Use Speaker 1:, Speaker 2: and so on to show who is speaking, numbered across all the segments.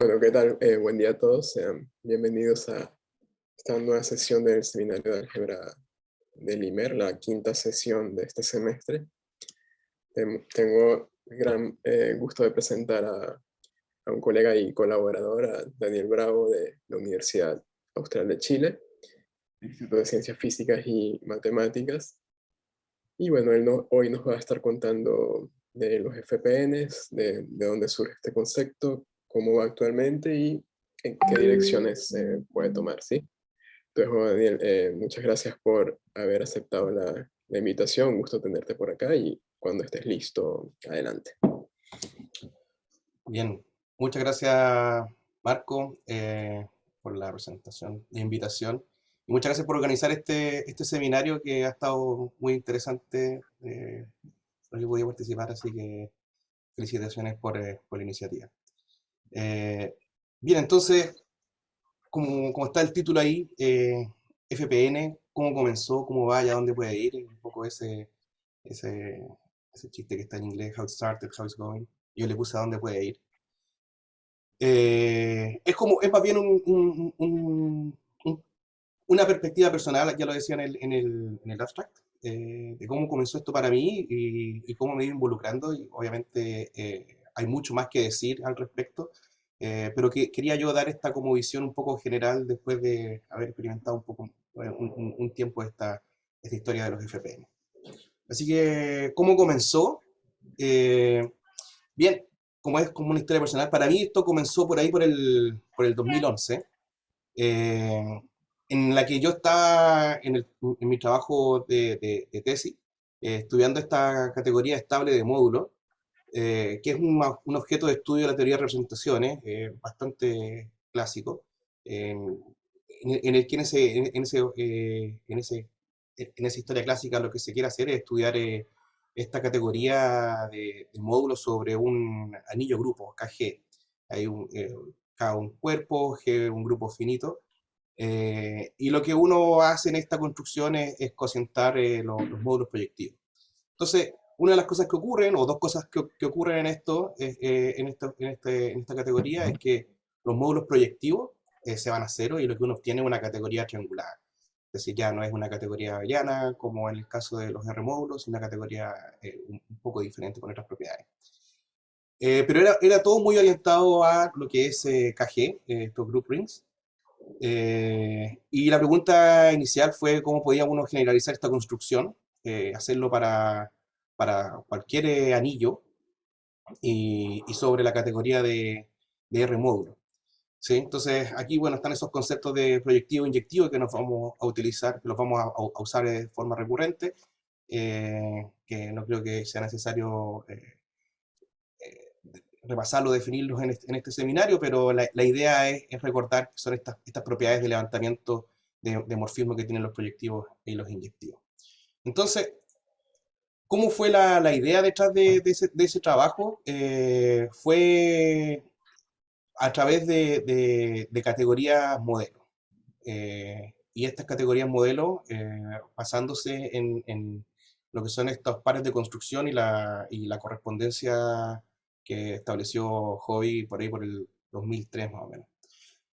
Speaker 1: Bueno, ¿qué tal? Buen día a todos. Sean bienvenidos a esta nueva sesión del Seminario de Álgebra del IMER, la quinta sesión de este semestre. Tengo el gran gusto de presentar a un colega y colaborador, a Daniel Bravo, de la Universidad Austral de Chile, Instituto de Ciencias Físicas y Matemáticas. Y bueno, él hoy nos va a estar contando de los FPNs, de dónde surge este concepto, cómo va actualmente y en qué direcciones se puede tomar, ¿sí? Entonces, Juan Daniel, muchas gracias por haber aceptado la invitación, un gusto tenerte por acá y cuando estés listo, adelante.
Speaker 2: Bien, muchas gracias Marco por la presentación e invitación. Y muchas gracias por organizar este seminario que ha estado muy interesante, por el que podía participar, así que felicitaciones por la iniciativa. Bien, entonces, como está el título ahí, FPN, cómo comenzó, cómo va y a dónde puede ir, un poco ese, ese chiste que está en inglés, how it started, how it's going. Yo le puse a dónde puede ir. Es más bien una perspectiva personal, ya lo decía en el abstract, de cómo comenzó esto para mí y cómo me he ido involucrando. Y obviamente hay mucho más que decir al respecto, pero quería yo dar esta como visión un poco general después de haber experimentado un poco un tiempo esta historia de los FPN. Así que, ¿cómo comenzó? Eh, Bien, como es como una historia personal, para mí esto comenzó por ahí por el 2011, eh, en la que yo estaba en mi trabajo de tesis, estudiando esta categoría estable de módulo, que es un objeto de estudio de la teoría de representaciones, bastante clásico, en el que en esa historia clásica lo que se quiere hacer es estudiar esta categoría de módulos sobre un anillo grupo, KG. Hay K un cuerpo, G un grupo finito, y lo que uno hace en esta construcción es cocientar los módulos proyectivos. Entonces, una de las cosas que ocurren, o dos cosas que ocurren en esto, en esta categoría, es que los módulos proyectivos se van a cero y lo que uno obtiene es una categoría triangular. Es decir, ya no es una categoría llana como en el caso de los R-módulos, sino una categoría un poco diferente con otras propiedades. Pero era todo muy orientado a lo que es KG, estos group rings. Y la pregunta inicial fue cómo podía uno generalizar esta construcción, hacerlo para cualquier anillo y sobre la categoría de R módulo. ¿Sí? Entonces aquí bueno, están esos conceptos de proyectivo e inyectivo que nos vamos a utilizar, que los vamos a usar de forma recurrente, que no creo que sea necesario repasarlo, definirlos en este seminario, pero la idea es recordar que son estas propiedades de levantamiento de morfismo que tienen los proyectivos y los inyectivos. Entonces, ¿cómo fue la idea detrás de ese trabajo? Fue a través de categorías modelo. Y estas categorías modelo, basándose en lo que son estos pares de construcción y la correspondencia que estableció Hobby por ahí por el 2003 más o menos.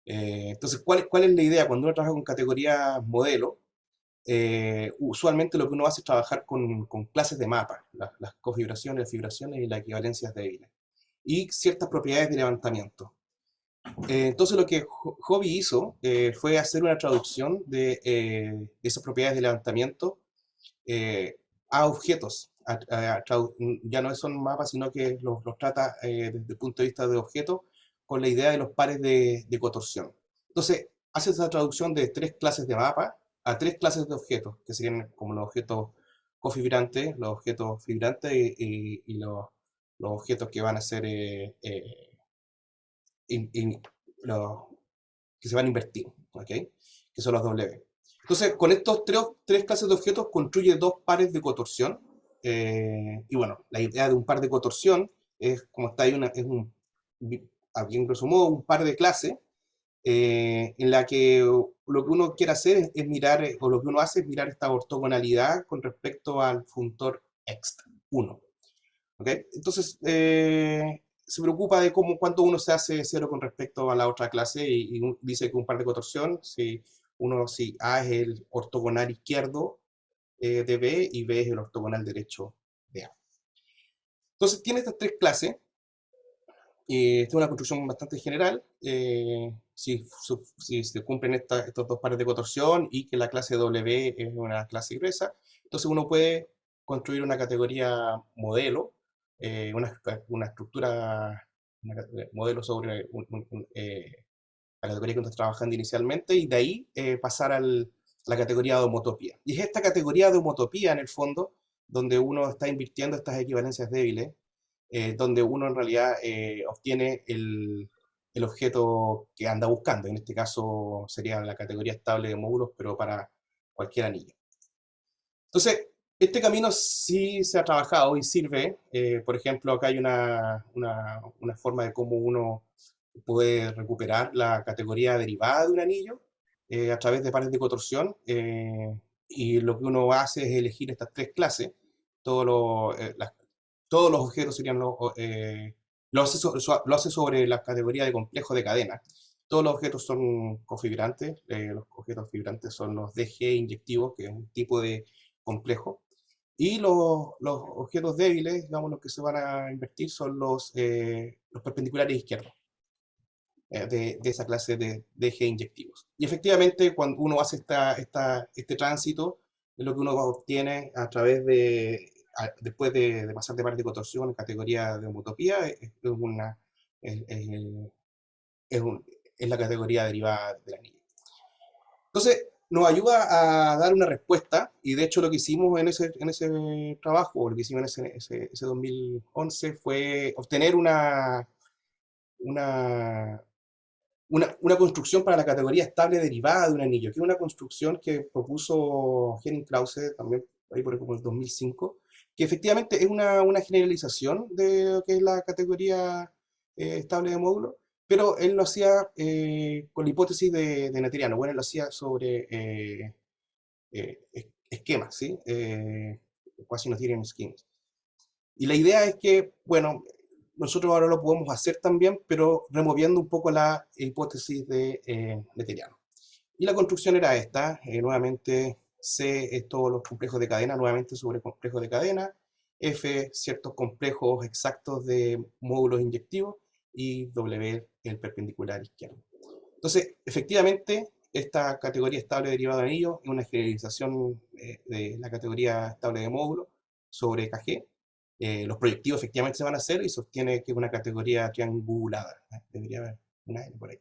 Speaker 2: Entonces, ¿cuál es la idea? Cuando uno trabaja con categorías modelo, usualmente lo que uno hace es trabajar con clases de mapa, las cofibraciones, las fibraciones y las equivalencias débiles, y ciertas propiedades de levantamiento. Entonces lo que Hobby hizo fue hacer una traducción de esas propiedades de levantamiento a objetos. Ya no son mapas, sino que los trata desde el punto de vista de objetos con la idea de los pares de contorsión. Entonces hace esa traducción de tres clases de mapa a tres clases de objetos, que serían como los objetos cofibrantes, los objetos fibrantes y los objetos que van a ser los que se van a invertir, ¿ok? Que son los W. Entonces, con estos tres clases de objetos construye dos pares de cotorsión. Y bueno, la idea de un par de cotorsión es, como está ahí, es aquí en grosso modo, un par de clases en la que lo que uno quiere hacer es mirar, o lo que uno hace es mirar esta ortogonalidad con respecto al funtor ext1. ¿Okay? Entonces, se preocupa de cuánto uno se hace cero con respecto a la otra clase y dice que un par de contorsión, si A es el ortogonal izquierdo de B y B es el ortogonal derecho de A. Entonces tiene estas tres clases. Esta es una construcción bastante general. Si se cumplen estos dos pares de contorsión y que la clase W es una clase ingresa, entonces uno puede construir una categoría modelo, una estructura, modelo sobre la categoría que uno está trabajando inicialmente y de ahí pasar a la categoría de homotopía. Y es esta categoría de homotopía, en el fondo, donde uno está invirtiendo estas equivalencias débiles, donde uno en realidad obtiene el objeto que anda buscando. En este caso sería la categoría estable de módulos, pero para cualquier anillo. Entonces, este camino sí se ha trabajado y sirve. Por ejemplo, acá hay una forma de cómo uno puede recuperar la categoría derivada de un anillo a través de pares de contorsión. Y lo que uno hace es elegir estas tres clases. Todos todos los objetos serían lo hace sobre la categoría de complejo de cadena. Todos los objetos son configurantes. Los objetos figurantes son los DG inyectivos, que es un tipo de complejo. Y los objetos débiles, digamos, los que se van a invertir son los perpendiculares izquierdos de esa clase de DG inyectivos. Y efectivamente, cuando uno hace este tránsito, lo que uno obtiene a través después de pasar de pares de contorsión en categoría de homotopía, es, es la categoría derivada del anillo. Entonces, nos ayuda a dar una respuesta, y de hecho lo que hicimos en ese trabajo, o lo que hicimos en ese 2011, fue obtener una construcción para la categoría estable derivada de un anillo, que es una construcción que propuso Henning Krause, también ahí por el 2005, que efectivamente es una generalización de lo que es la categoría estable de módulo, pero él lo hacía con la hipótesis de Netteriano. Bueno, él lo hacía sobre esquemas, ¿sí? Quasi-Noetherian schemes. Y la idea es que, bueno, nosotros ahora lo podemos hacer también, pero removiendo un poco la hipótesis de Netteriano. Y la construcción era esta, nuevamente C es todos los complejos de cadena, nuevamente sobre complejos de cadena, F ciertos complejos exactos de módulos inyectivos y W el perpendicular izquierdo. Entonces, efectivamente, esta categoría estable derivada de anillo es una generalización de la categoría estable de módulo sobre KG. Los proyectivos efectivamente se van a hacer y sostiene que es una categoría triangulada. Debería haber una N por ahí.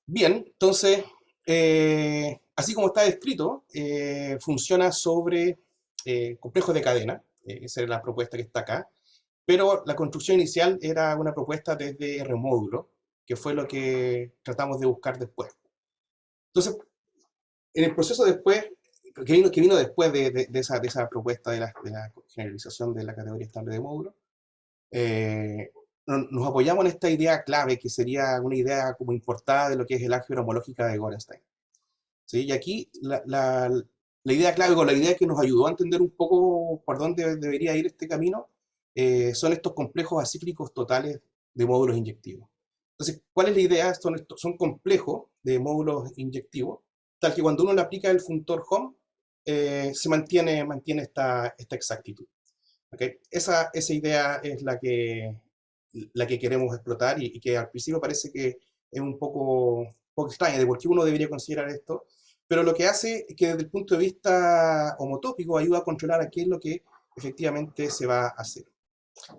Speaker 2: Bien, entonces, así como está descrito, funciona sobre complejos de cadena. Esa es la propuesta que está acá. Pero la construcción inicial era una propuesta desde R-módulo, que fue lo que tratamos de buscar después. Entonces, en el proceso después, que vino después de esa propuesta de la generalización de la categoría estable de módulo, nos apoyamos en esta idea clave, que sería una idea como importada de lo que es el álgebra homológica de Gorenstein. ¿Sí? Y aquí la idea clave, o la idea que nos ayudó a entender un poco por dónde debería ir este camino, son estos complejos acíclicos totales de módulos inyectivos. Entonces, ¿cuál es la idea? Son complejos de módulos inyectivos, tal que cuando uno le aplica el funtor Hom, se mantiene esta exactitud. ¿Okay? Esa idea es la que queremos explotar y que al principio parece que es un poco extraña de por qué uno debería considerar esto, pero lo que hace es que desde el punto de vista homotópico ayuda a controlar a qué es lo que efectivamente se va a hacer.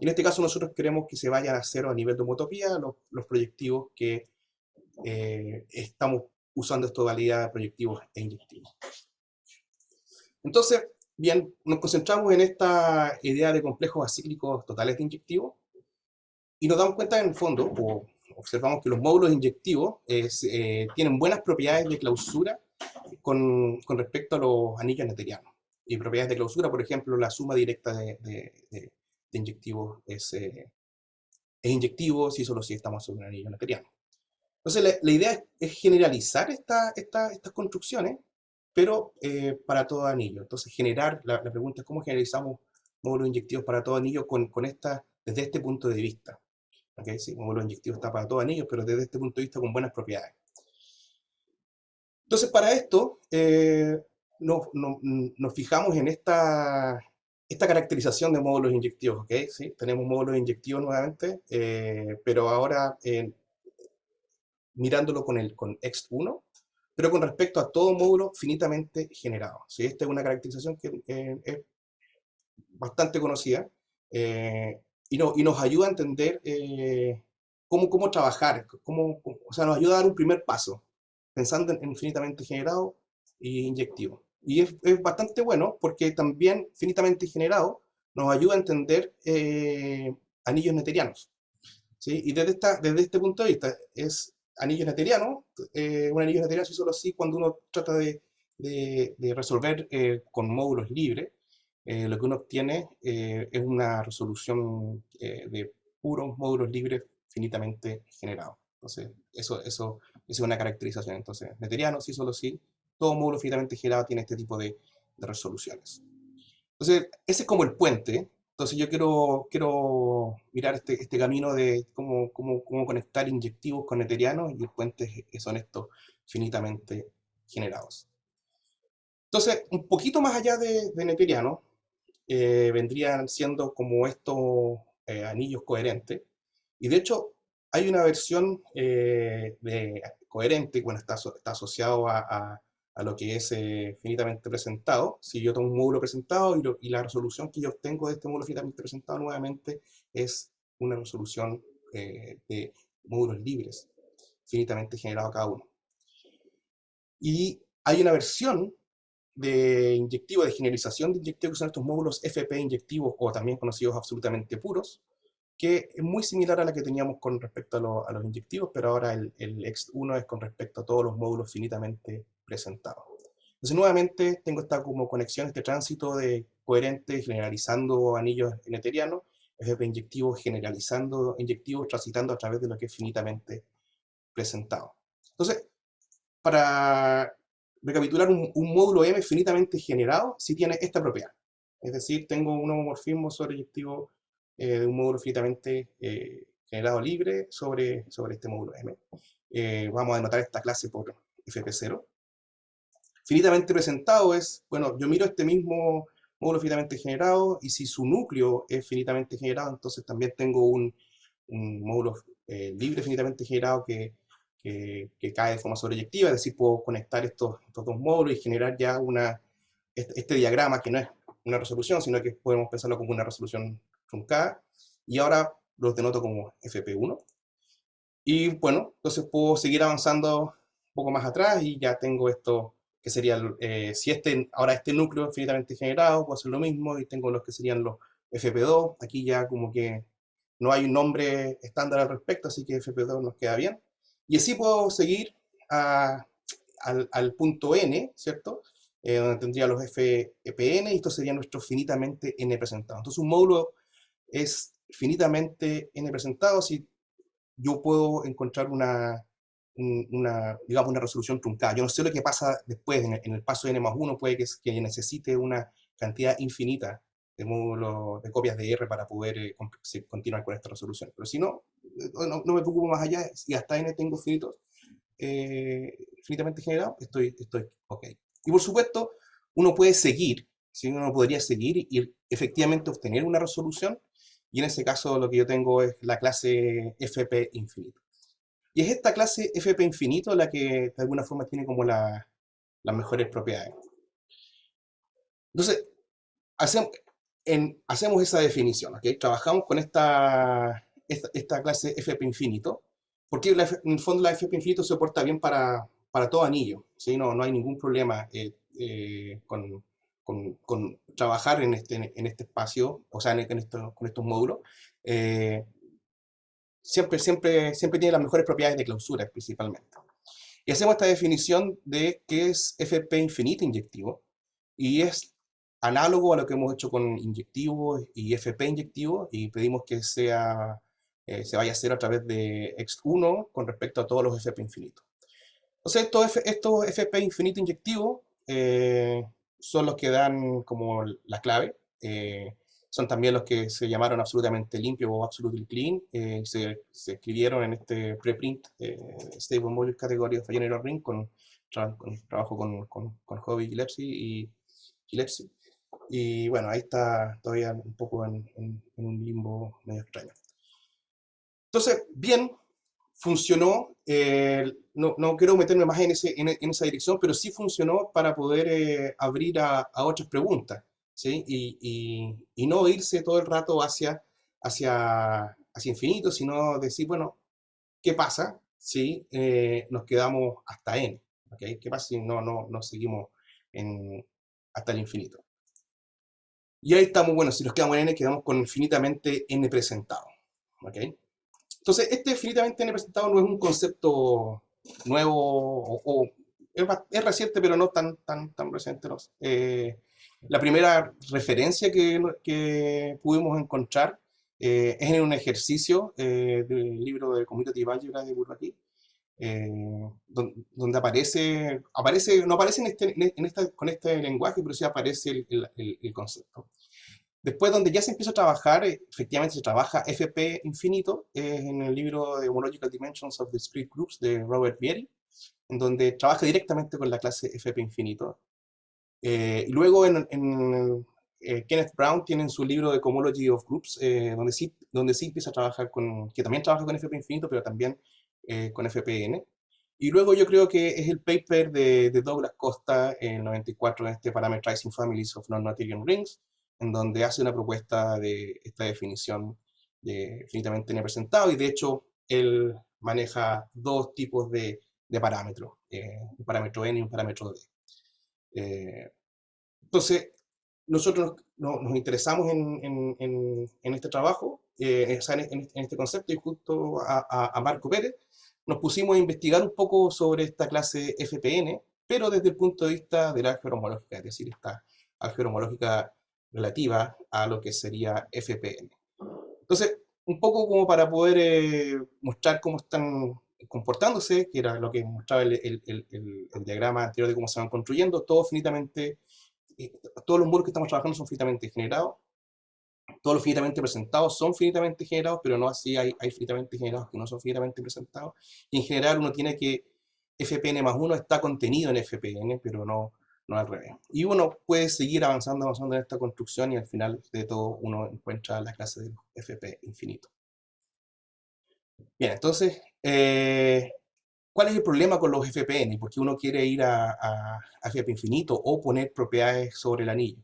Speaker 2: Y en este caso nosotros queremos que se vayan a cero a nivel de homotopía los proyectivos que estamos usando esta modalidad de proyectivos e inyectivos. Entonces, bien, nos concentramos en esta idea de complejos acíclicos totales de inyectivos y nos damos cuenta en el fondo, o observamos que los módulos inyectivos tienen buenas propiedades de clausura con respecto a los anillos netterianos. Y propiedades de clausura, por ejemplo, la suma directa de inyectivos es inyectivo si solo si estamos sobre un anillo netteriano. Entonces, la idea es generalizar estas construcciones, pero para todo anillo. Entonces, la pregunta es cómo generalizamos módulos inyectivos para todo anillo con esta desde este punto de vista. ¿Okay? Sí, módulo inyectivo está para todos anillos, pero desde este punto de vista con buenas propiedades. Entonces, para esto, nos fijamos en esta caracterización de módulos inyectivos. ¿Okay? ¿Sí? Tenemos módulos inyectivos nuevamente, pero ahora mirándolo con ext1, pero con respecto a todo módulo finitamente generado. ¿Sí? Esta es una caracterización que es bastante conocida y nos ayuda a entender cómo trabajar, o sea, nos ayuda a dar un primer paso, pensando en finitamente generado e inyectivo. Y es bastante bueno porque también finitamente generado nos ayuda a entender anillos noetherianos. ¿Sí? Y desde este punto de vista, es anillo noetheriano, un anillo noetheriano sí solo sí cuando uno trata de resolver con módulos libres, lo que uno obtiene es una resolución de puros módulos libres finitamente generados. Entonces, eso es una caracterización. Entonces, noetheriano sí solo sí, todo módulo finitamente generado tiene este tipo de resoluciones. Entonces, ese es como el puente. Entonces yo quiero mirar este camino de cómo conectar inyectivos con noetherianos, y el puente son estos finitamente generados. Entonces, un poquito más allá de noetheriano, vendrían siendo como estos anillos coherentes. Y de hecho, hay una versión de coherente, bueno, está asociado a lo que es finitamente presentado. Si yo tomo un módulo presentado y la resolución que yo obtengo de este módulo finitamente presentado nuevamente es una resolución de módulos libres, finitamente generado cada uno. Y hay una versión de inyectivo, de generalización de inyectivo, que son estos módulos FP inyectivos, o también conocidos absolutamente puros, que es muy similar a la que teníamos con respecto a los inyectivos, pero ahora el ext1 es con respecto a todos los módulos finitamente presentados. Entonces, nuevamente, tengo esta como conexión, este tránsito de coherente generalizando anillos noetherianos, FP inyectivo generalizando inyectivos, transitando a través de lo que es finitamente presentado. Entonces, para recapitular, un módulo M finitamente generado si tiene esta propiedad. Es decir, tengo un homomorfismo sobreyectivo de un módulo finitamente generado libre sobre este módulo M. Vamos a denotar esta clase por fp0. Finitamente presentado es, bueno, yo miro este mismo módulo finitamente generado, y si su núcleo es finitamente generado, entonces también tengo un módulo libre finitamente generado que cae de forma sobreyectiva, es decir, puedo conectar estos dos módulos y generar ya este diagrama, que no es una resolución, sino que podemos pensarlo como una resolución truncada, y ahora los denoto como FP1. Y bueno, entonces puedo seguir avanzando un poco más atrás y ya tengo esto que sería, si ahora este núcleo es finitamente generado, puedo hacer lo mismo y tengo los que serían los FP2. Aquí ya como que no hay un nombre estándar al respecto, así que FP2 nos queda bien. Y así puedo seguir al punto N, ¿cierto? Donde tendría los FPN, y esto sería nuestro finitamente N presentado. Entonces un módulo es finitamente N presentado si yo puedo encontrar digamos, una resolución truncada. Yo no sé lo que pasa después, en el paso n más 1, puede que necesite una cantidad infinita de módulos, de copias de R para poder continuar con esta resolución. Pero si no, no me preocupo más allá, y hasta n tengo finitos, finitamente generado, estoy ok. Y por supuesto, uno puede seguir, ¿sí? Uno podría seguir y efectivamente obtener una resolución, y en ese caso lo que yo tengo es la clase FP infinito. Y es esta clase FP infinito la que de alguna forma tiene como las mejores propiedades. Entonces, hacemos esa definición, ¿ok? Trabajamos con esta clase FP infinito, porque en el fondo la FP infinito se porta bien para todo anillo, ¿sí? No hay ningún problema con trabajar en este espacio, o sea, con estos módulos. Siempre tiene las mejores propiedades de clausura, principalmente. Y hacemos esta definición de qué es FP infinito inyectivo, y es análogo a lo que hemos hecho con inyectivo y FP inyectivo, y pedimos que se vaya a hacer a través de ext1 con respecto a todos los FP infinitos. Entonces, estos FP infinito inyectivo son los que dan como la clave. son también los que se llamaron absolutamente limpio o absolutely clean. Se escribieron en este preprint Stable Module Category of a General Ring con trabajo con Hobby Gillespie. Y bueno, ahí está todavía un poco en un limbo medio extraño. Entonces, bien, funcionó. No quiero meterme más en esa dirección, pero sí funcionó para poder abrir a otras preguntas, ¿sí? Y no irse todo el rato hacia infinito, sino decir, bueno, ¿qué pasa si nos quedamos hasta n? ¿Okay? ¿Qué pasa si no seguimos hasta el infinito? Y ahí estamos, bueno, si nos quedamos en n, quedamos con infinitamente n presentado. ¿Okay? Entonces, este infinitamente n presentado no es un concepto nuevo, es reciente, pero no tan reciente. ¿No? La primera referencia que pudimos encontrar es en un ejercicio del libro de Commutative Algebra de Bourbaki, donde no aparece con este lenguaje, pero sí aparece el concepto. Después, donde ya se empieza a trabajar, efectivamente se trabaja FP infinito, en el libro de Homological Dimensions of Discrete Groups de Robert Vieri, en donde trabaja directamente con la clase FP infinito. Y luego Kenneth Brown tiene en su libro de Cohomology of Groups, donde sí empieza a trabajar que también trabaja con FP infinito, pero también con FPN. Y luego yo creo que es el paper de Douglas Costa en el 94 en este Parameterizing Families of Non-Newtonian Rings, en donde hace una propuesta de esta definición de infinitamente n representado, y de hecho él maneja dos tipos de parámetros, un parámetro n y un parámetro d. Entonces, nosotros nos interesamos en este trabajo, en este concepto, y junto a Marco Pérez nos pusimos a investigar un poco sobre esta clase FPN, pero desde el punto de vista de la álgebra homológica, es decir, esta álgebra homológica relativa a lo que sería FPN. Entonces, un poco como para poder mostrar cómo están comportándose, que era lo que mostraba el diagrama anterior de cómo se van construyendo, todos los muros que estamos trabajando son finitamente generados, todos los finitamente presentados son finitamente generados, pero no así hay finitamente generados que no son finitamente presentados, y en general uno tiene que fpn más 1 está contenido en fpn, pero no al revés. Y uno puede seguir avanzando en esta construcción, y al final de todo uno encuentra la clase del fp infinito. Bien, entonces, ¿cuál es el problema con los FPN? Porque uno quiere ir a FP infinito o poner propiedades sobre el anillo.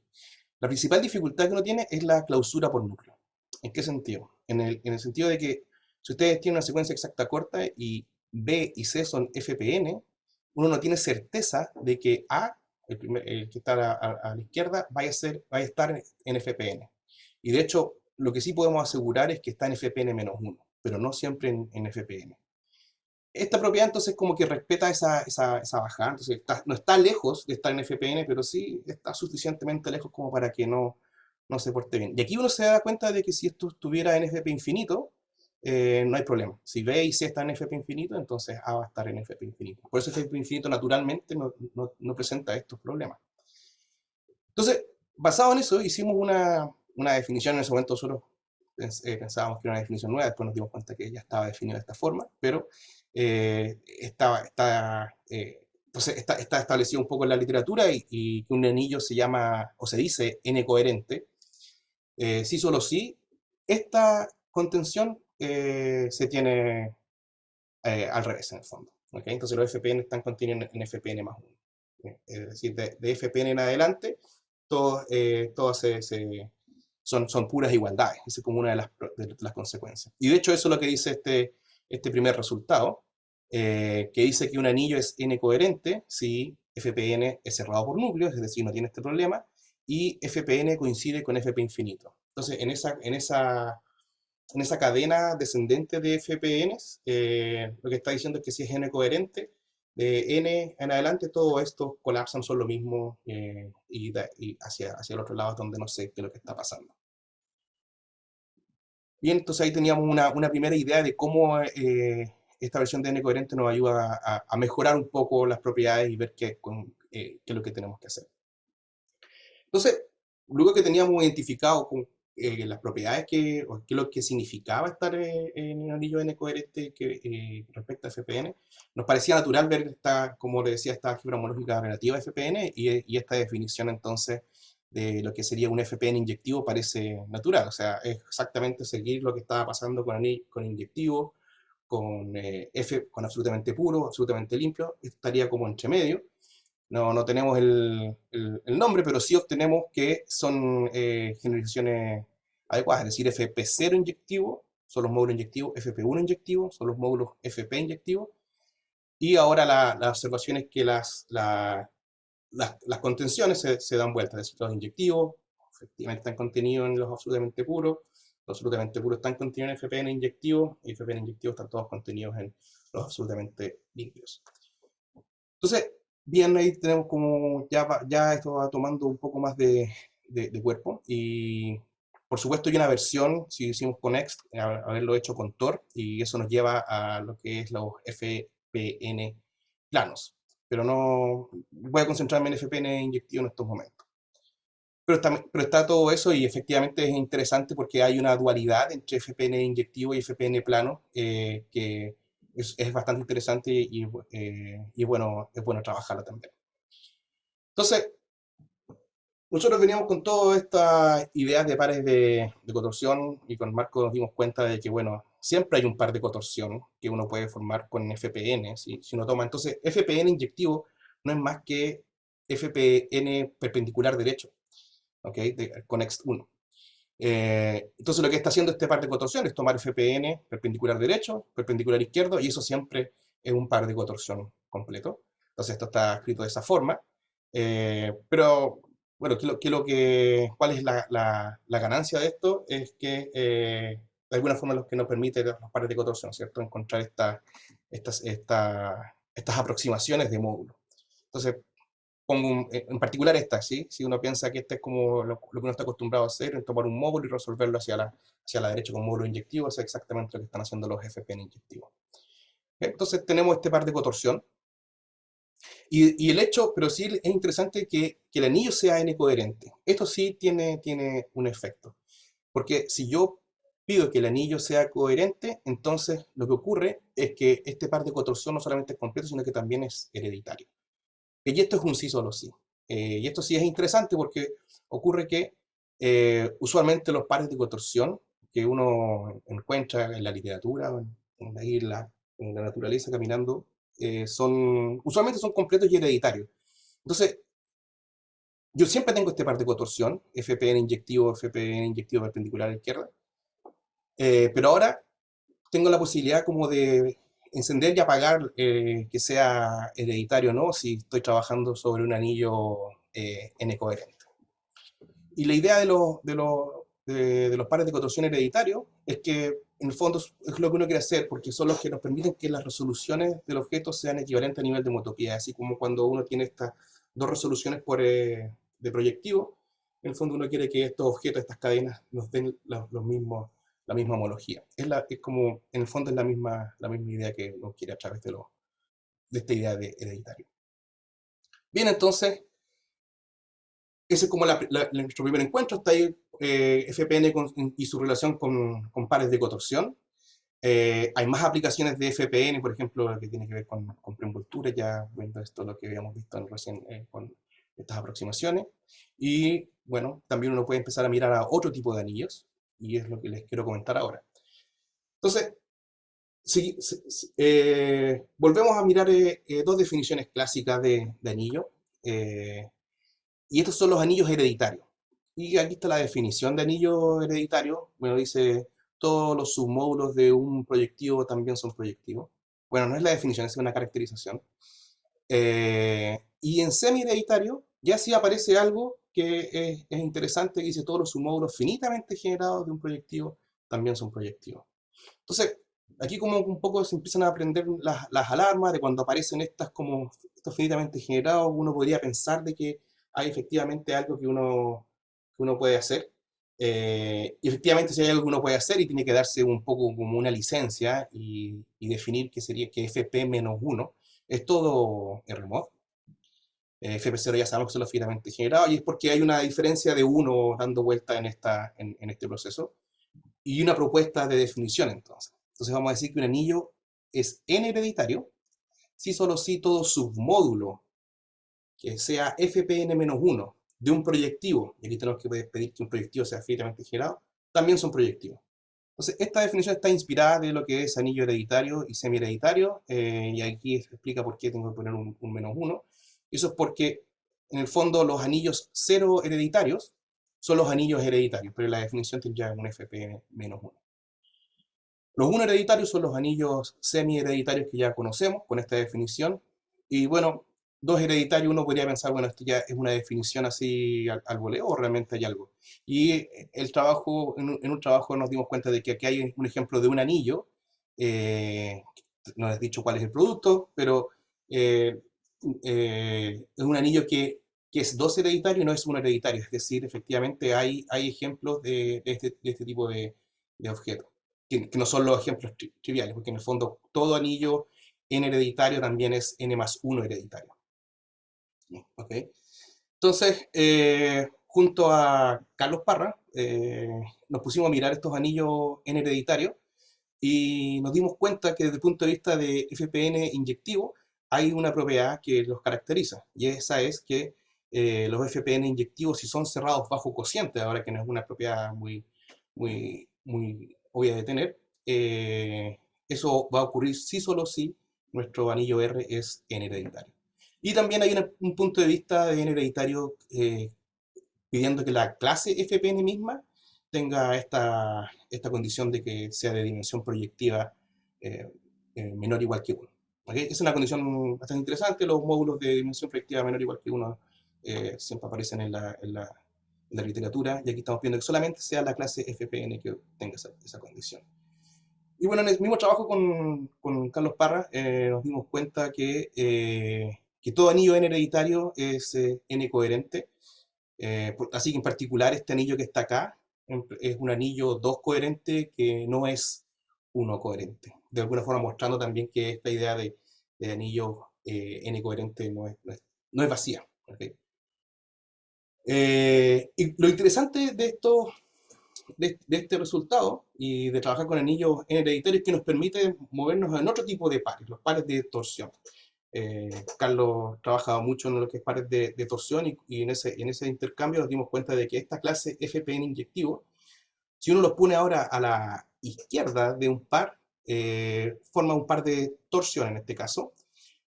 Speaker 2: La principal dificultad que uno tiene es la clausura por núcleo. ¿En qué sentido? En el sentido de que si ustedes tienen una secuencia exacta corta y B y C son FPN, uno no tiene certeza de que A, el que está a la izquierda, vaya a estar en FPN. Y de hecho, lo que sí podemos asegurar es que está en FPN-1, pero no siempre en FPN. Esta propiedad entonces como que respeta esa bajada, entonces no está lejos de estar en FPN, pero sí está suficientemente lejos como para que no se porte bien. Y aquí uno se da cuenta de que si esto estuviera en FP infinito, no hay problema. Si B y C están en FP infinito, entonces A va a estar en FP infinito. Por eso FP infinito naturalmente no presenta estos problemas. Entonces, basado en eso, hicimos una definición. En ese momento nosotros pensábamos que era una definición nueva, después nos dimos cuenta que ya estaba definido de esta forma, pero entonces está establecido un poco en la literatura, y que un anillo se llama, o se dice, n coherente. Sí, solo sí, esta contención se tiene al revés en el fondo. ¿Okay? Entonces los FPN están contenidos en FPN más 1. Es decir, de FPN en adelante, todas son puras igualdades. Esa es como una de las consecuencias. Y de hecho eso es lo que dice este primer resultado, que dice que un anillo es n coherente si FPN es cerrado por núcleos, es decir, no tiene este problema, y FPN coincide con FP infinito. Entonces, en esa cadena descendente de FPNs, lo que está diciendo es que si es n coherente, de n en adelante, todos estos colapsan, son lo mismo, y hacia el otro lado es donde no sé qué es lo que está pasando. Bien, entonces ahí teníamos una primera idea de cómo esta versión de n coherente nos ayuda a mejorar un poco las propiedades y ver qué es lo que tenemos que hacer. Entonces, luego que teníamos identificado las propiedades que, o qué es lo que significaba estar en el anillo N coherente respecto a FPN, nos parecía natural ver esta, como le decía, esta álgebra homológica relativa a FPN y esta definición entonces de lo que sería un FPN inyectivo parece natural, o sea, es exactamente seguir lo que estaba pasando con inyectivo, con absolutamente puro, absolutamente limpio, estaría como entre medio. No tenemos el nombre, pero sí obtenemos que son generalizaciones adecuadas, es decir, FP0 inyectivo son los módulos inyectivos, FP1 inyectivo son los módulos FP inyectivos, y ahora la observación es que las contenciones se dan vuelta, es decir, los inyectivos efectivamente están contenidos en los absolutamente puros están contenidos en FPN inyectivo, y FPN inyectivos están todos contenidos en los absolutamente limpios. Entonces, bien, ahí tenemos como ya esto va tomando un poco más de cuerpo, y por supuesto hay una versión, si hicimos con Next, haberlo hecho con Tor, y eso nos lleva a lo que es los FPN planos, pero no voy a concentrarme en FPN inyectivo en estos momentos. Pero está todo eso y efectivamente es interesante porque hay una dualidad entre FPN inyectivo y FPN plano que es bastante interesante y bueno, es bueno trabajarla también. Entonces, nosotros veníamos con todas estas ideas de pares de contorsión y con Marco nos dimos cuenta de que, bueno, siempre hay un par de contorsión que uno puede formar con FPN, si uno toma. Entonces, FPN inyectivo no es más que FPN perpendicular derecho, ¿ok? Con Next1. Entonces lo que está haciendo este par de contorsión es tomar FPN perpendicular derecho, perpendicular izquierdo, y eso siempre es un par de contorsión completo. Entonces esto está escrito de esa forma. Pero, bueno, ¿cuál es la ganancia de esto? Es que, de alguna forma, lo que nos permite los pares de contorsión, ¿cierto? Encontrar estas aproximaciones de módulos. Entonces, pongo en particular esta, ¿sí? Si uno piensa que este es como lo que uno está acostumbrado a hacer, en tomar un módulo y resolverlo hacia la derecha con módulo inyectivo, eso es exactamente lo que están haciendo los FPN inyectivos. Entonces tenemos este par de contorsión, y el hecho, pero sí es interesante que el anillo sea N coherente. Esto sí tiene un efecto, porque si yo pido que el anillo sea coherente, entonces lo que ocurre es que este par de contorsión no solamente es completo, sino que también es hereditario. Y esto es un sí solo sí. Y esto sí es interesante porque ocurre que usualmente los pares de contorsión que uno encuentra en la literatura, en la naturaleza caminando, usualmente son completos y hereditarios. Entonces, yo siempre tengo este par de contorsión, FPN inyectivo perpendicular a la izquierda, pero ahora tengo la posibilidad como de encender y apagar que sea hereditario o no, si estoy trabajando sobre un anillo N coherente. Y la idea de los pares de contorsión hereditarios es que en el fondo es lo que uno quiere hacer, porque son los que nos permiten que las resoluciones del objeto sean equivalentes a nivel de homotopía, así como cuando uno tiene estas dos resoluciones de proyectivo, en el fondo uno quiere que estos objetos, estas cadenas, nos den la misma homología. Es como, en el fondo es la misma idea que uno quiere a través de esta idea de hereditario. Bien, entonces, ese es como nuestro primer encuentro. Está ahí FPN y su relación con pares de contorsión. Hay más aplicaciones de FPN, por ejemplo, que tiene que ver con preenvoltura, ya viendo esto lo que habíamos visto recién con estas aproximaciones. Y bueno, también uno puede empezar a mirar a otro tipo de anillos, y es lo que les quiero comentar ahora. Entonces, volvemos a mirar dos definiciones clásicas de anillo. Y estos son los anillos hereditarios. Y aquí está la definición de anillo hereditario. Bueno, dice, todos los submódulos de un proyectivo también son proyectivos. Bueno, no es la definición, es una caracterización. Y en semi-hereditario ya sí aparece algo que es interesante, que dice, todos los submódulos finitamente generados de un proyectivo también son proyectivos. Entonces, aquí como un poco se empiezan a prender las alarmas de cuando aparecen estos finitamente generados, uno podría pensar de que hay efectivamente algo que uno puede hacer. Y efectivamente si hay algo que uno puede hacer y tiene que darse un poco como una licencia y definir que sería que FP-1 es todo RMOD. FP0 ya sabemos que son los finamente generados, y es porque hay una diferencia de 1 dando vuelta en este proceso, y una propuesta de definición entonces. Entonces vamos a decir que un anillo es n hereditario, si solo si todo submódulo que sea fpn-1 de un proyectivo, y aquí tenemos que pedir que un proyectivo sea finitamente generado, también son proyectivos. Entonces, esta definición está inspirada de lo que es anillo hereditario y semi-hereditario, y aquí explica por qué tengo que poner un -1. Eso es porque, en el fondo, los anillos cero hereditarios son los anillos hereditarios, pero la definición tendría un fp-1. Los 1 hereditarios son los anillos semi-hereditarios que ya conocemos con esta definición. Y bueno, 2 hereditarios, uno podría pensar, bueno, esto ya es una definición así al voleo o realmente hay algo. Y el trabajo, en un trabajo nos dimos cuenta de que aquí hay un ejemplo de un anillo. No les he dicho cuál es el producto, pero eh, es un anillo que es 2 hereditario y no es 1 hereditario. Es decir, efectivamente hay ejemplos de este tipo de objetos que no son los ejemplos triviales, porque en el fondo todo anillo n hereditario también es n+1 hereditario. ¿Okay? Entonces, junto a Carlos Parra, nos pusimos a mirar estos anillos n hereditarios y nos dimos cuenta que desde el punto de vista de FPN inyectivo hay una propiedad que los caracteriza, y esa es que los FPN inyectivos, si son cerrados bajo cociente, ahora que no es una propiedad muy obvia de tener, eso va a ocurrir si solo si nuestro anillo R es n hereditario. Y también hay un punto de vista de n hereditario pidiendo que la clase FPN misma tenga esta condición de que sea de dimensión proyectiva eh, menor o igual que 1. ¿Okay? Es una condición bastante interesante. Los módulos de dimensión proyectiva menor o igual que 1 siempre aparecen en la literatura, y aquí estamos viendo que solamente sea la clase FPN que tenga esa condición. Y bueno, en el mismo trabajo con Carlos Parra nos dimos cuenta que todo anillo n hereditario es n coherente. Así que en particular este anillo que está acá es un anillo 2 coherente que no es 1 coherente. De alguna forma mostrando también que esta idea de anillo n coherente no es vacía. ¿Okay? Y lo interesante de este resultado y de trabajar con anillos n hereditarios es que nos permite movernos en otro tipo de pares, los pares de torsión. Carlos trabajaba mucho en lo que es pares de torsión, y en ese intercambio nos dimos cuenta de que esta clase FPN inyectivo, si uno los pone ahora a la izquierda de un par, forma un par de torsión en este caso.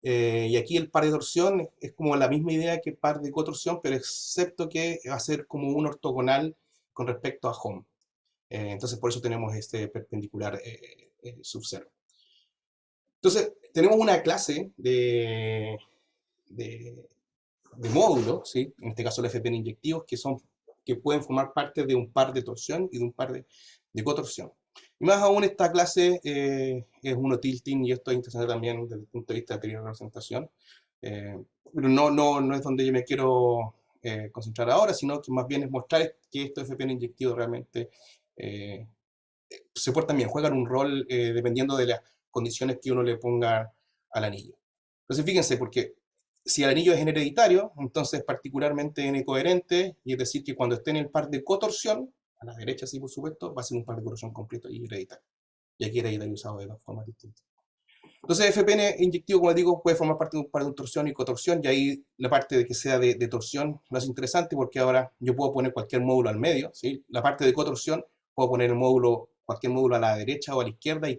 Speaker 2: Y aquí el par de torsión es como la misma idea que el par de cotorsión, pero excepto que va a ser como un ortogonal con respecto a home. Entonces por eso tenemos este perpendicular sub 0. Entonces tenemos una clase de módulos, ¿sí? En este caso los FPN inyectivos, que pueden formar parte de un par de torsión y de un par de cotorsión. Y más aún esta clase es uno tilting, y esto es interesante también desde el punto de vista de teoría de representación. Pero no es donde yo me quiero concentrar ahora, sino que más bien es mostrar que estos FPN inyectivos realmente se portan bien, juegan un rol dependiendo de las condiciones que uno le ponga al anillo. Entonces fíjense, porque si el anillo es n hereditario, entonces particularmente n coherente, y es decir que cuando esté en el par de cotorsión, a la derecha sí por supuesto, va a ser un par de cotorsión completo y hereditario. Y aquí hereditario usado de dos formas distintas. Entonces FPN inyectivo, como digo, puede formar parte de un par de torsión y cotorsión, y ahí la parte de que sea de torsión lo hace interesante, porque ahora yo puedo poner cualquier módulo al medio, ¿sí? La parte de cotorsión, puedo poner cualquier módulo a la derecha o a la izquierda, y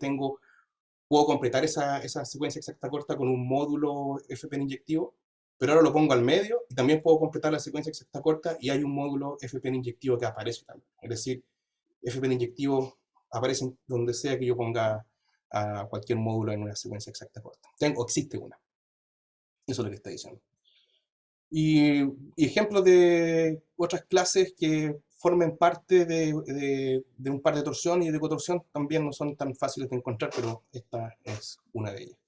Speaker 2: puedo completar esa secuencia exacta corta con un módulo FPN inyectivo, pero ahora lo pongo al medio, y también puedo completar la secuencia exacta corta, y hay un módulo FPN inyectivo que aparece también. Es decir, FPN inyectivo aparece donde sea que yo ponga a cualquier módulo en una secuencia exacta corta. Existe una. Eso es lo que está diciendo. Y ejemplos de otras clases que formen parte de un par de torsión y de cotorsión también no son tan fáciles de encontrar, pero esta es una de ellas.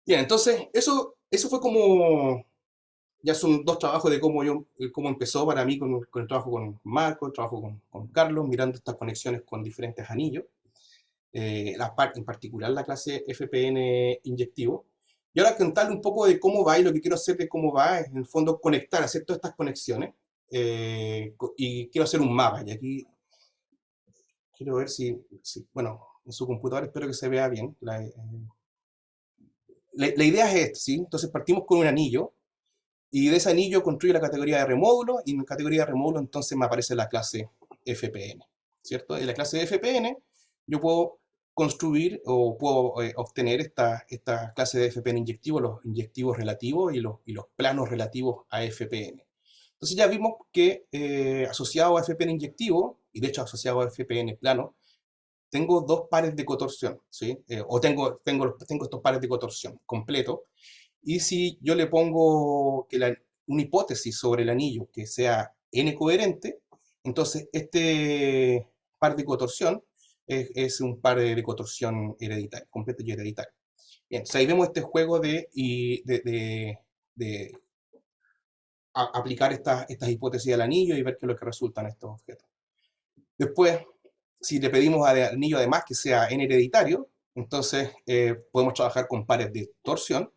Speaker 2: Bien, entonces eso fue como, ya son dos trabajos de cómo empezó para mí con el trabajo con Marco, el trabajo con Carlos, mirando estas conexiones con diferentes anillos. En particular la clase FPN inyectivo, Y ahora contarle un poco de cómo va, y lo que quiero hacer de cómo va es, en el fondo, conectar, hacer todas estas conexiones. Y quiero hacer un mapa. Y aquí quiero ver bueno, en su computador espero que se vea bien. La idea es esta, ¿sí? Entonces partimos con un anillo, y de ese anillo construyo la categoría de remódulo, y en la categoría de remódulo entonces me aparece la clase FPN, ¿cierto? En la clase de FPN yo puedo construir o puedo obtener esta clase de FPN inyectivo, los inyectivos relativos y los planos relativos a FPN. Entonces ya vimos que asociado a FPN inyectivo, y de hecho asociado a FPN plano, tengo dos pares de cotorsión, ¿sí? O tengo estos pares de cotorsión completos, y si yo le pongo una hipótesis sobre el anillo que sea n coherente, entonces este par de cotorsión es un par de cotorsión hereditario, completo y hereditario. Bien, entonces ahí vemos este juego de aplicar estas hipótesis al anillo y ver qué es lo que resultan estos objetos. Después, si le pedimos al anillo además que sea n hereditario, entonces podemos trabajar con pares de torsión.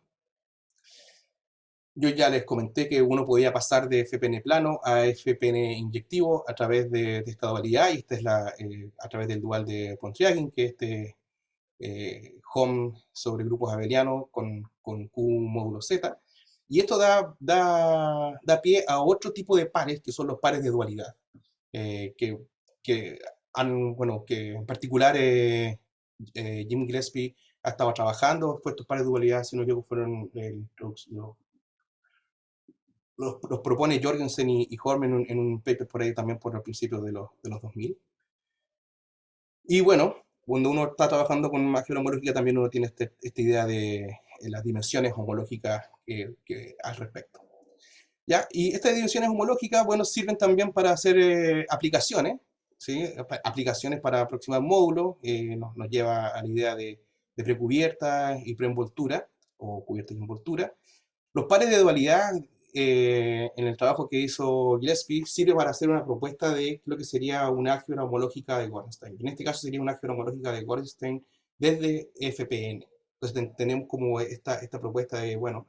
Speaker 2: Yo ya les comenté que uno podía pasar de FPN plano a FPN inyectivo a través de esta dualidad, y esta es a través del dual de Pontryagin, que es home sobre grupos abelianos con Q módulo Z. Y esto da pie a otro tipo de pares, que son los pares de dualidad, que bueno, que en particular Jim Gillespie ha estado trabajando. Estos pares de dualidad, si no me equivoco, fueron los propone Jorgensen y Horm en un paper por ahí también por el principio de los 2000. Y bueno, cuando uno está trabajando con álgebra homológica también uno tiene esta idea de las dimensiones homológicas al respecto. ¿Ya? Y estas dimensiones homológicas, bueno, sirven también para hacer aplicaciones, ¿sí? Aplicaciones para aproximar módulos, nos lleva a la idea de precubierta y preenvoltura, o cubierta y envoltura. Los pares de dualidad, en el trabajo que hizo Gillespie, sirve para hacer una propuesta de lo que sería una álgebra homológica de Gorenstein. En este caso sería una álgebra homológica de Gorenstein desde FPN. Entonces tenemos como esta propuesta de, bueno,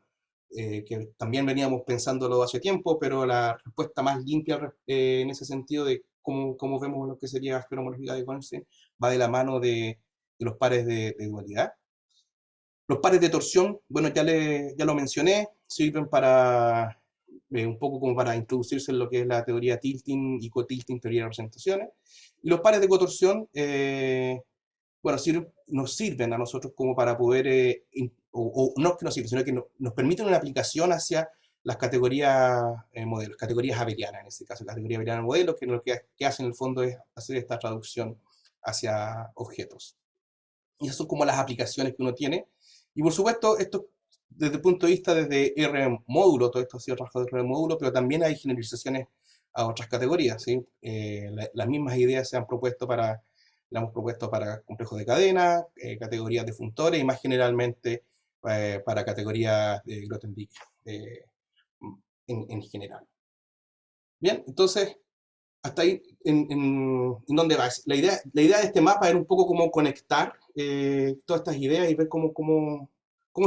Speaker 2: que también veníamos pensándolo hace tiempo, pero la respuesta más limpia en ese sentido de cómo vemos lo que sería álgebra homológica de Gorenstein va de la mano de los pares de dualidad. Los pares de torsión, bueno, ya lo mencioné, sirven para un poco como para introducirse en lo que es la teoría tilting y cotilting, teoría de representaciones. Y los pares de cotorsión, bueno, nos sirven a nosotros como para poder, o no que nos sirven, sino que nos permiten una aplicación hacia las categorías modelos, categorías abelianas en este caso, categoría abeliana modelos, que lo que hacen en el fondo es hacer esta traducción hacia objetos. Y esas son como las aplicaciones que uno tiene. Y por supuesto, esto desde el punto de vista desde R módulo, todo esto ha sido trabajado de R módulo, pero también hay generalizaciones a otras categorías, ¿sí? Las mismas ideas la hemos propuesto para complejos de cadena, categorías de funtores y más generalmente para categorías de Grothendieck en general. Bien, entonces, hasta ahí, ¿en dónde va? La idea de este mapa era un poco como conectar todas estas ideas y ver cómo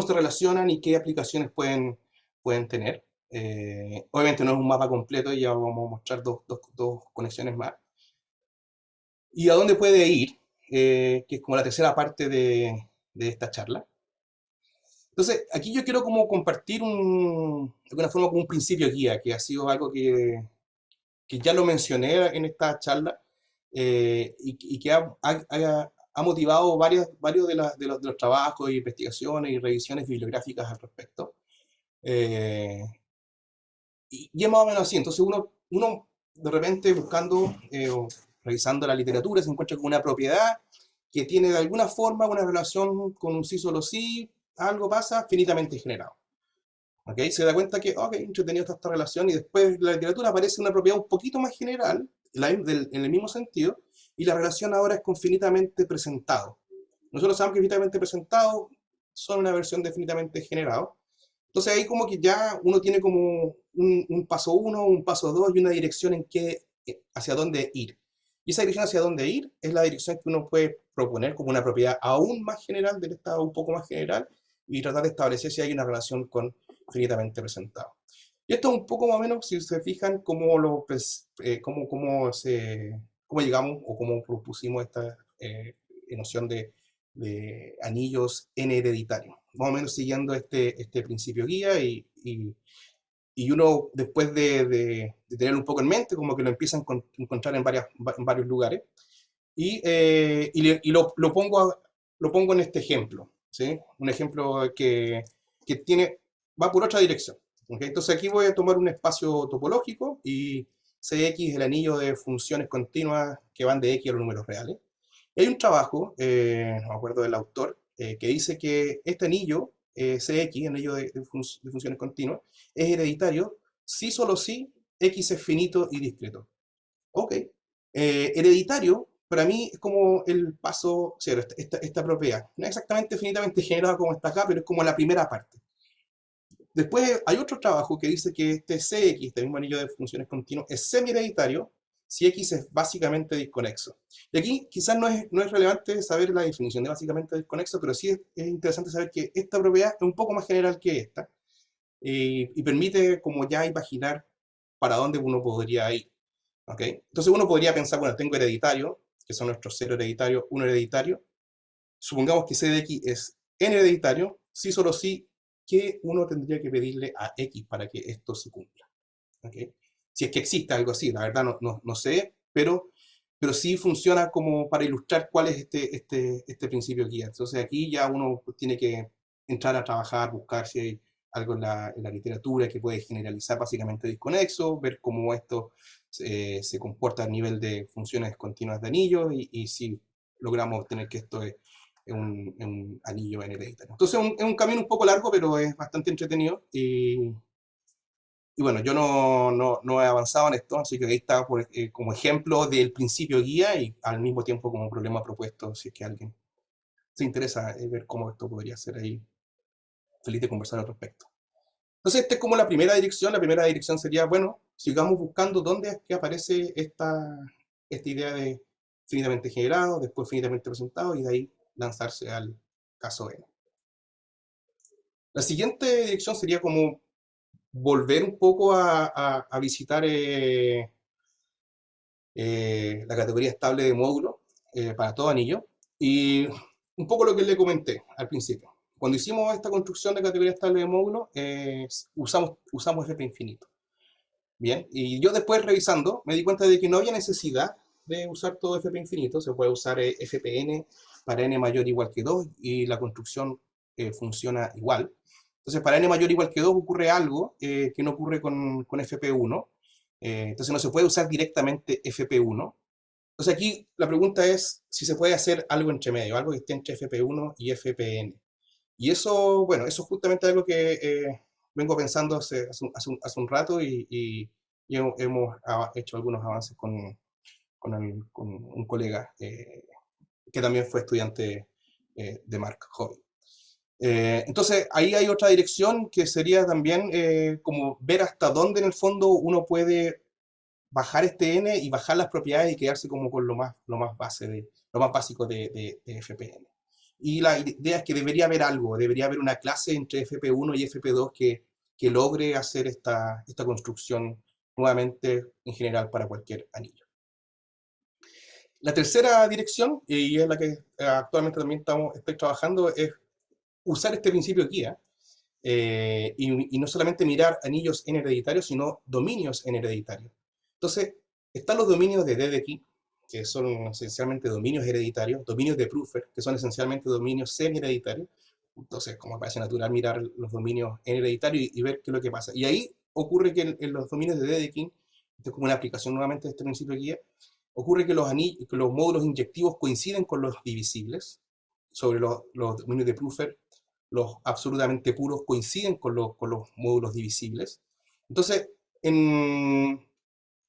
Speaker 2: se relacionan y qué aplicaciones pueden tener. Obviamente no es un mapa completo, ya vamos a mostrar dos conexiones más. ¿Y a dónde puede ir? Que es como la tercera parte de esta charla. Entonces, aquí yo quiero como compartir de alguna forma como un principio guía, que ha sido algo que ya lo mencioné en esta charla, y que ha motivado varios de los trabajos, investigaciones y revisiones bibliográficas al respecto. Y es más o menos así. Entonces uno de repente buscando o revisando la literatura se encuentra con una propiedad que tiene de alguna forma una relación con un sí solo sí, algo pasa, finitamente generado. ¿Okay? Se da cuenta que, ok, entretenido está esta relación, y después en la literatura aparece una propiedad un poquito más general, en el mismo sentido, y la relación ahora es con finitamente presentado. Nosotros sabemos que finitamente presentado son una versión de finitamente generado. Entonces ahí como que ya uno tiene como un paso 1, un paso 2 y una dirección hacia dónde ir. Y esa dirección hacia dónde ir es la dirección que uno puede proponer como una propiedad aún más general del estado un poco más general, y tratar de establecer si hay una relación con finitamente presentado. Y esto es un poco más o menos, si se fijan, cómo llegamos o cómo propusimos esta noción de anillos n hereditarios. Más o menos siguiendo este principio guía y uno después de tenerlo un poco en mente, como que lo empieza a encontrar en varios lugares. Lo pongo en este ejemplo, ¿sí? Un ejemplo que va por otra dirección. ¿Ok? Entonces aquí voy a tomar un espacio topológico y Cx es el anillo de funciones continuas que van de x a los números reales. Y hay un trabajo, no me acuerdo del autor, que dice que este anillo, Cx, anillo de funciones continuas, es hereditario si solo si x es finito y discreto. Ok. Hereditario, para mí, es como el paso cero, esta propiedad. No es exactamente finitamente generada como está acá, pero es como la primera parte. Después hay otro trabajo que dice que este Cx, este mismo anillo de funciones continuas, es semi-hereditario si x es básicamente desconexo. Y aquí quizás no es relevante saber la definición de básicamente desconexo, pero sí es interesante saber que esta propiedad es un poco más general que esta, y permite como ya imaginar para dónde uno podría ir. ¿Okay? Entonces uno podría pensar, bueno, tengo hereditario, que son nuestros 0 hereditario, 1 hereditario. Supongamos que C de X es n hereditario, si solo sí, ¿qué uno tendría que pedirle a X para que esto se cumpla? ¿Okay? Si es que existe algo así, la verdad no sé, pero sí funciona como para ilustrar cuál es este principio guía. Entonces aquí ya uno tiene que entrar a trabajar, buscar si hay algo en la literatura que puede generalizar básicamente disconexo, ver cómo esto se comporta a nivel de funciones continuas de anillos y si logramos obtener que esto es un anillo n hereditario. Entonces es un camino un poco largo, pero es bastante entretenido y bueno, yo no he avanzado en esto, así que ahí está como ejemplo del principio guía y al mismo tiempo como problema propuesto, si es que alguien se interesa en ver cómo esto podría ser ahí. Feliz de conversar al respecto. Entonces, esta es como la primera dirección. La primera dirección sería, bueno, sigamos buscando dónde es que aparece esta idea de finitamente generado, después finitamente presentado, y de ahí lanzarse al caso N. La siguiente dirección sería como volver un poco a visitar la categoría estable de módulo para todo anillo. Y un poco lo que le comenté al principio. Cuando hicimos esta construcción de categoría estable de módulo, usamos FP infinito. Bien, y yo después revisando me di cuenta de que no había necesidad de usar todo FP infinito, se puede usar FPN para n mayor o igual que 2 y la construcción funciona igual. Entonces para n mayor o igual que 2 ocurre algo que no ocurre con FP1, entonces no se puede usar directamente FP1. Entonces aquí la pregunta es si se puede hacer algo entre medio, algo que esté entre FP1 y FPN. Y eso, bueno, eso es justamente algo que vengo pensando hace un rato y hemos hecho algunos avances con un colega que también fue estudiante de Mark Hobby. Entonces, ahí hay otra dirección que sería también como ver hasta dónde en el fondo uno puede bajar este N y bajar las propiedades y quedarse como con lo más básico de FPN. Y la idea es que debería haber algo, debería haber una clase entre FP1 y FP2 que logre hacer esta construcción nuevamente en general para cualquier anillo. La tercera dirección, y es la que actualmente también estoy trabajando, es usar este principio guía y no solamente mirar anillos en hereditarios, sino dominios en hereditarios. Entonces, están los dominios de Dedekind, que son esencialmente dominios hereditarios, dominios de Prüfer, que son esencialmente dominios semi-hereditarios. Entonces, como me parece natural mirar los dominios en hereditario y ver qué es lo que pasa. Y ahí ocurre que en los dominios de Dedekind, esto es como una aplicación nuevamente de este principio de guía, ocurre que los módulos inyectivos coinciden con los divisibles sobre los dominios de Prüfer, los absolutamente puros coinciden con los módulos divisibles. Entonces,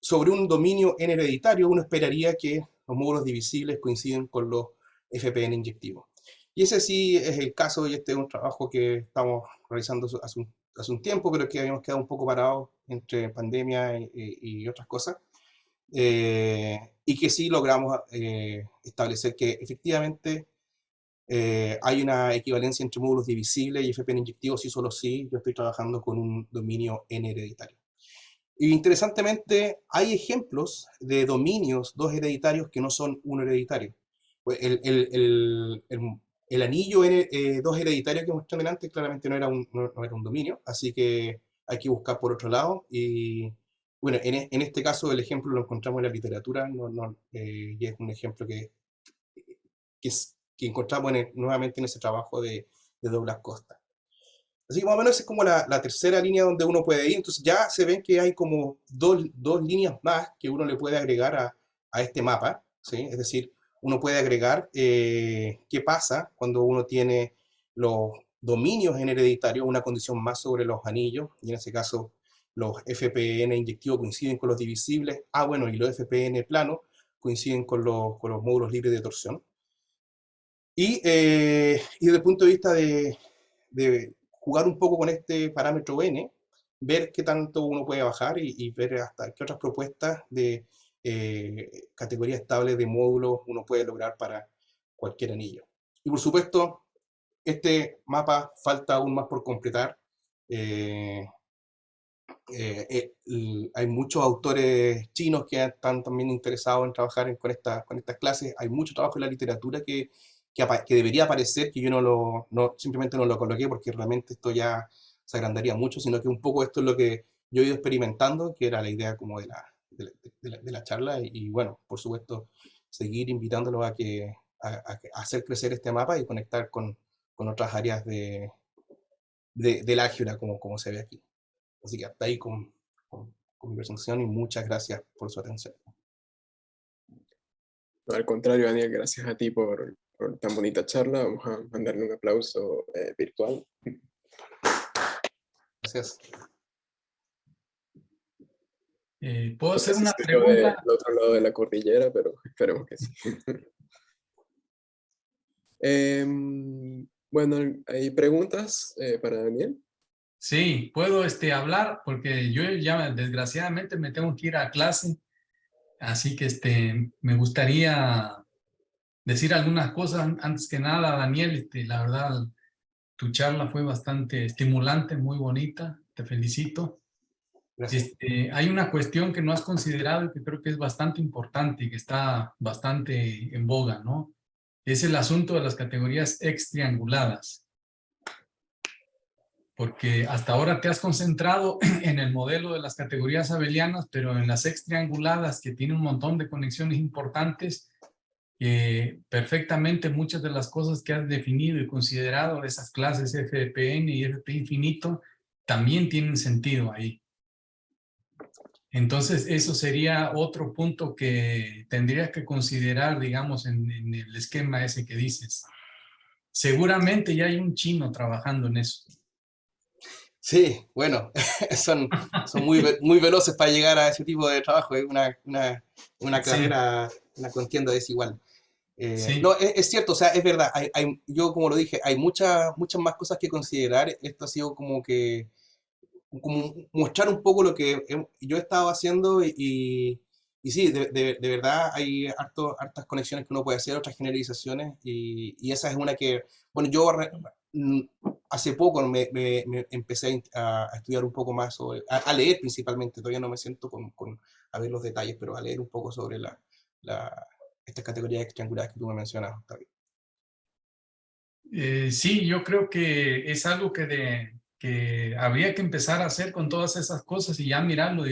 Speaker 2: sobre un dominio n hereditario, uno esperaría que los módulos divisibles coinciden con los FPN inyectivos. Y ese sí es el caso, y este es un trabajo que estamos realizando hace un tiempo, pero que habíamos quedado un poco parados entre pandemia y otras cosas. Y que sí logramos establecer que efectivamente Hay una equivalencia entre módulos divisibles y FPN inyectivos, sí, solo sí, yo estoy trabajando con un dominio n hereditario. Y interesantemente, hay ejemplos de dominios dos hereditarios que no son uno hereditario. Pues el anillo dos hereditario que mostré delante claramente no era un dominio, así que hay que buscar por otro lado. Y bueno, en este caso el ejemplo lo encontramos en la literatura, y es un ejemplo que encontramos nuevamente en ese trabajo de Douglas Costa. Así que más o menos esa es como la tercera línea donde uno puede ir. Entonces ya se ven que hay como dos líneas más que uno le puede agregar a este mapa, ¿sí? Es decir, uno puede agregar qué pasa cuando uno tiene los dominios en hereditario, una condición más sobre los anillos, y en ese caso los FPN inyectivos coinciden con los divisibles, bueno, y los FPN plano coinciden con los módulos libres de torsión. Y desde el punto de vista de jugar un poco con este parámetro n, ver qué tanto uno puede bajar y ver hasta qué otras propuestas de categoría estable de módulos uno puede lograr para cualquier anillo. Y por supuesto, este mapa falta aún más por completar. Eh, Hay muchos autores chinos que están también interesados en trabajar con estas clases. Hay mucho trabajo en la literatura que debería aparecer, que yo simplemente no lo coloqué porque realmente esto ya se agrandaría mucho, sino que un poco esto es lo que yo he ido experimentando, que era la idea como de la charla. Y bueno, por supuesto, seguir invitándolos a hacer crecer este mapa y conectar con otras áreas del álgebra, como se ve aquí. Así que hasta ahí con mi presentación y muchas gracias por su atención.
Speaker 1: No, al contrario, Daniel, gracias a ti por tan bonita charla. Vamos a mandarle un aplauso virtual.
Speaker 2: Gracias.
Speaker 3: ¿Puedo
Speaker 1: No sé
Speaker 3: hacer
Speaker 1: si
Speaker 3: una
Speaker 1: se dio
Speaker 3: pregunta?
Speaker 1: del otro lado de la cordillera, pero esperemos que sí. Bueno, ¿hay preguntas para Daniel?
Speaker 3: Sí, puedo hablar porque yo ya desgraciadamente me tengo que ir a clase, así que me gustaría decir algunas cosas. Antes que nada, Daniel, la verdad, tu charla fue bastante estimulante, muy bonita, te felicito.
Speaker 2: Gracias.
Speaker 3: Hay una cuestión que no has considerado y que creo que es bastante importante y que está bastante en boga, ¿no? Es el asunto de las categorías extrianguladas. Porque hasta ahora te has concentrado en el modelo de las categorías abelianas, pero en las extrianguladas, que tienen un montón de conexiones importantes, perfectamente muchas de las cosas que has definido y considerado de esas clases FPN y FP infinito también tienen sentido ahí. Entonces, eso sería otro punto que tendrías que considerar, digamos, en el esquema ese que dices. Seguramente ya hay un chino trabajando en eso.
Speaker 2: Sí, bueno, son muy veloces para llegar a ese tipo de trabajo. Es una
Speaker 3: Sí,
Speaker 2: carrera, una contienda desigual. No,
Speaker 3: sí.
Speaker 2: es cierto, o sea, es verdad. Yo, como lo dije, hay muchas más cosas que considerar. Esto ha sido como mostrar un poco lo que yo he estado haciendo y sí, de verdad hay hartas conexiones que uno puede hacer, otras generalizaciones y esa es una que, bueno, yo mm, hace poco me empecé a estudiar un poco más a leer principalmente, todavía no me siento a ver los detalles, pero a leer un poco sobre estas categorías triangulares que tú me mencionas, Octavio.
Speaker 3: Sí, yo creo que es algo que habría que empezar a hacer con todas esas cosas y ya mirarlo